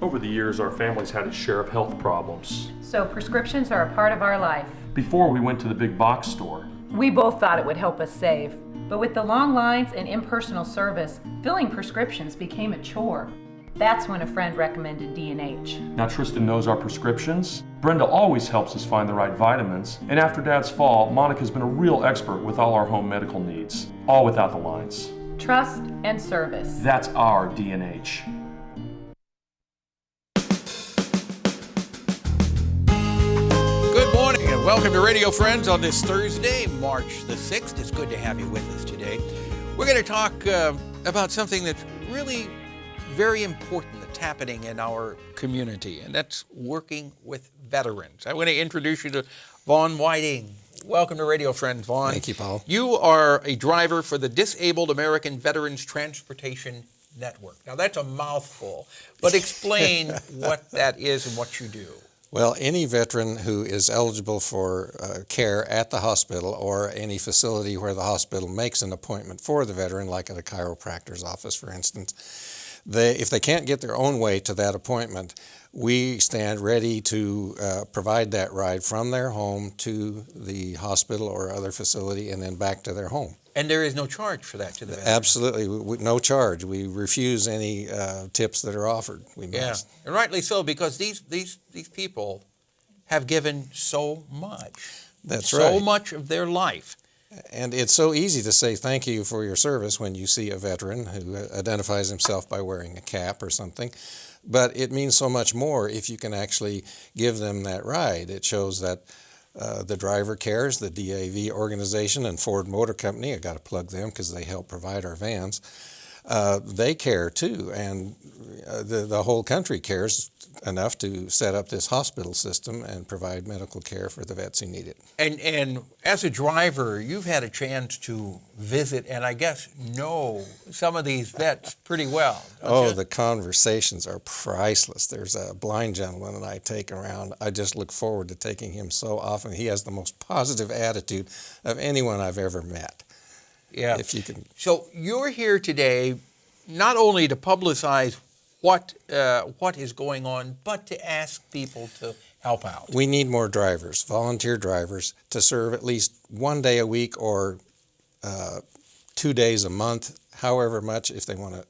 Over the years, our family's had a share of health problems. So prescriptions are a part of our life. Before we went to the big box store. We both thought it would help us save. But with the long lines and impersonal service, filling prescriptions became a chore. That's when a friend recommended D&H. Now Tristan knows our prescriptions. Brenda always helps us find the right vitamins. And after Dad's fall, Monica's been a real expert with all our home medical needs. All without the lines. Trust and service. That's our D&H. Good morning and welcome to Radio Friends on this Thursday, March the 6th. It's good to have you with us today. We're going to talk about something that's really very important that's happening in our community, and that's working with veterans. I want to introduce you to VAUGHN Whitting. Welcome to Radio Friends, VAUGHN. Thank you, Paul. You are a driver for the Disabled American Veterans Transportation Network. Now that's a mouthful, but explain what that is and what you do. Well, any veteran who is eligible for care at the hospital or any facility where the hospital makes an appointment for the veteran, like at a chiropractor's office, for instance, if they can't get their own way to that appointment, we stand ready to provide that ride from their home to the hospital or other facility and then back to their home. And there is no charge for that to the veteran? Absolutely, no charge. We refuse any tips that are offered. We must. And rightly so, because these people have given so much. That's right. So much of their life. And it's so easy to say thank you for your service when you see a veteran who identifies himself by wearing a cap or something. But it means so much more if you can actually give them that ride. It shows that the driver cares, the DAV organization and Ford Motor Company, I got to plug them because they help provide our vans, they care too, and the whole country cares enough to set up this hospital system and provide medical care for the vets who need it. And as a driver, you've had a chance to visit and I guess know some of these vets pretty well. Oh, the conversations are priceless. There's a blind gentleman that I take around. I just look forward to taking him so often. He has the most positive attitude of anyone I've ever met. Yeah. If you can. So you're here today not only to publicize what is going on, but to ask people to help out. We need more drivers, volunteer drivers, to serve at least one day a week or 2 days a month, however much. If they want to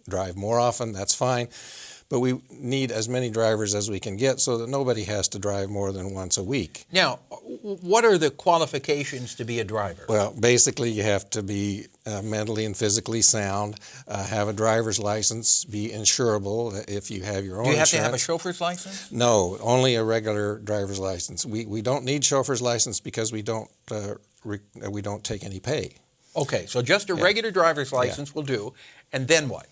drive more often, that's fine. But we need as many drivers as we can get so that nobody has to drive more than once a week. Now, what are the qualifications to be a driver? Well, basically you have to be mentally and physically sound, have a driver's license, be insurable if you have your own Do you have insurance. to have a chauffeur's license? No, only a regular driver's license. We don't need chauffeur's license because we don't take any pay. Okay, so just a regular driver's license will do. And then what?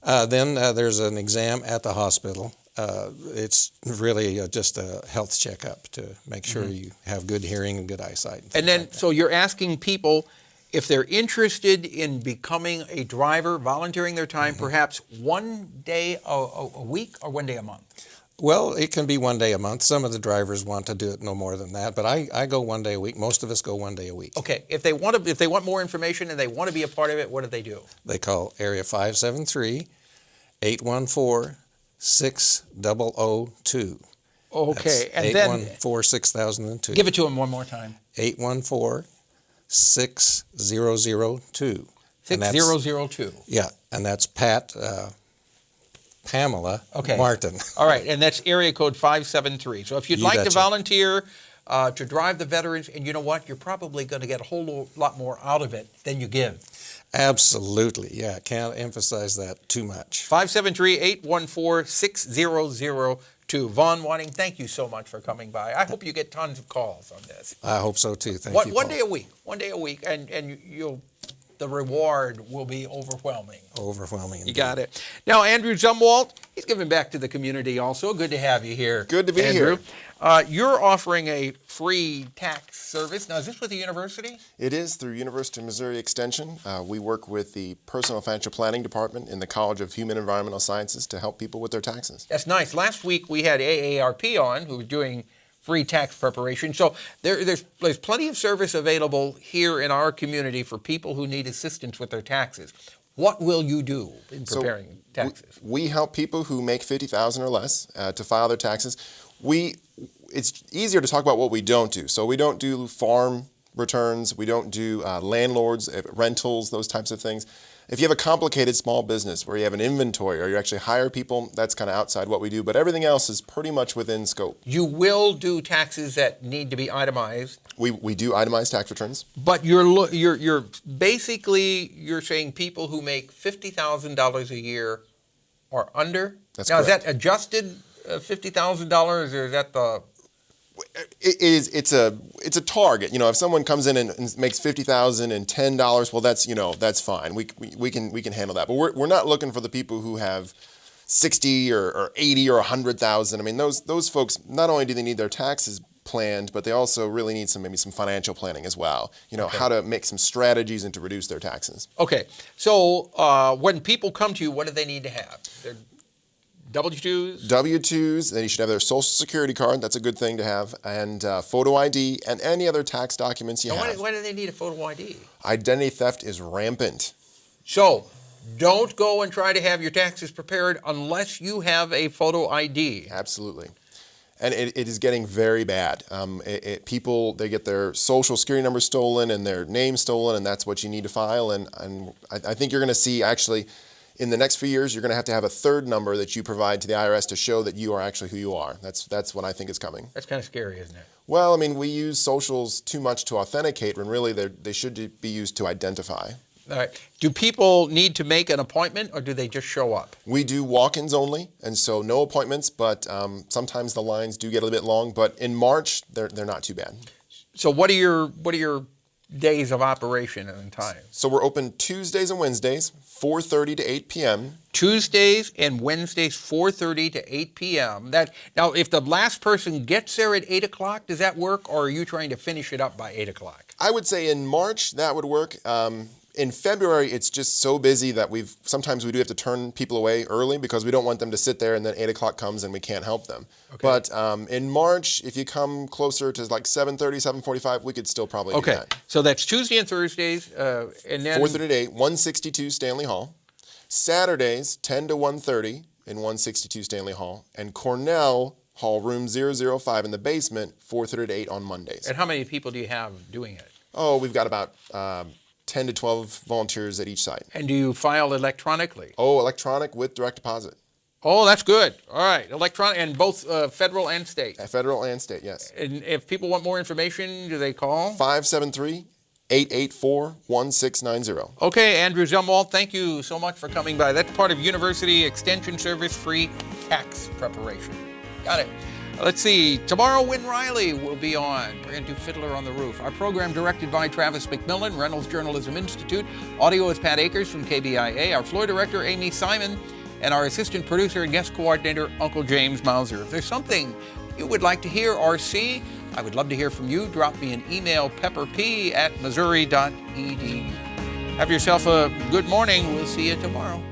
Then there's an exam at the hospital. It's really just a health checkup to make sure you have good hearing and good eyesight. And then, so you're asking people if they're interested in becoming a driver, volunteering their time, perhaps one day a week or one day a month? Well, it can be one day a month. Some of the drivers want to do it no more than that, but I go one day a week. Most of us go one day a week. Okay, if they want more information and they want to be a part of it, what do they do? They call area 573-814-6002. Okay, That's and then 814-6002. give it to them one more time. 814-6002. 6002. Yeah, and that's Pamela Martin. All right, and that's area code 573. So if you'd like to volunteer to drive the veterans, and you know what, you're probably going to get a whole lot more out of it than you give. Absolutely, yeah, can't emphasize that too much. 573-814-6002. VAUGHN Whitting, thank you so much for coming by. I hope you get tons of calls on this. I hope so too, thank you, Paul. One day a week, and the reward will be overwhelming. Overwhelming indeed. You got it. Now, Andrew Zumwalt, he's giving back to the community also. Good to have you here. Good to be Andrew. here. You're offering a free tax service. Now, is this with the university? It is through University of Missouri Extension. We work with the Personal Financial Planning Department in the College of Human and Environmental Sciences to help people with their taxes. That's nice. Last week we had AARP on, who was doing free tax preparation. So there's plenty of service available here in our community for people who need assistance with their taxes. What will you do in preparing taxes? We help people who make $50,000 or less to file their taxes. It's easier to talk about what we don't do. So we don't do farm returns. We don't do landlords, rentals, those types of things. If you have a complicated small business where you have an inventory or you actually hire people, that's kind of outside what we do. But everything else is pretty much within scope. You will do taxes that need to be itemized. We do itemized tax returns. But you're basically saying people who make $50,000 a year or under. That's now, correct. Is that adjusted $50,000 or is that the? It's a target. If someone comes in and makes $50,000 and $10, well, that's fine. We can handle that. But we're not looking for the people who have 60 or 80 or 100,000. I mean, those folks, not only do they need their taxes planned, but they also really need maybe some financial planning as well. Okay. How to make some strategies and to reduce their taxes. Okay, so when people come to you, what do they need to have? They're W-2s? W-2s, then you should have their Social Security card. That's a good thing to have. And photo ID and any other tax documents you have. Why do they need a photo ID? Identity theft is rampant. So don't go and try to have your taxes prepared unless you have a photo ID. Absolutely. And it is getting very bad. People, they get their Social Security number stolen and their name stolen, and that's what you need to file. And I think you're going to see, actually, in the next few years, you're going to have a third number that you provide to the IRS to show that you are actually who you are. That's what I think is coming. That's kind of scary, isn't it? Well, I mean, we use socials too much to authenticate when really they should be used to identify. All right. Do people need to make an appointment or do they just show up? We do walk-ins only, and so no appointments, but sometimes the lines do get a little bit long. But in March, they're not too bad. So what are your days of operation and time? So we're open Tuesdays and Wednesdays, 4:30 to 8 p.m. Tuesdays and Wednesdays, 4:30 to 8 p.m. Now, if the last person gets there at 8 o'clock, does that work, or are you trying to finish it up by 8 o'clock? I would say in March that would work. In February, it's just so busy that sometimes we do have to turn people away early because we don't want them to sit there and then 8 o'clock comes and we can't help them. Okay. But in March, if you come closer to like 7:30, 7:45, we could still probably do that. Okay, so that's Tuesday and Thursdays, and then 4:30 to 8, 162 Stanley Hall. Saturdays, 10 to 1:30 in 162 Stanley Hall. And Cornell Hall, room 005 in the basement, 4:30 to 8 on Mondays. And how many people do you have doing it? Oh, we've got about 10 to 12 volunteers at each site. And do you file electronically? Oh, electronic with direct deposit. Oh, that's good. All right, electronic, and both federal and state. Federal and state, yes. And if people want more information, do they call? 573-884-1690. Okay, Andrew Zumwalt, thank you so much for coming by. That's part of University Extension Service free tax preparation. Got it. Let's see, tomorrow Win Riley will be on. We're going to do Fiddler on the Roof. Our program directed by Travis McMillan, Reynolds Journalism Institute. Audio is Pat Akers from KBIA. Our floor director, Amy Simon. And our assistant producer and guest coordinator, Uncle James Mauser. If there's something you would like to hear or see, I would love to hear from you. Drop me an email, pepperp@missouri.edu. Have yourself a good morning. We'll see you tomorrow.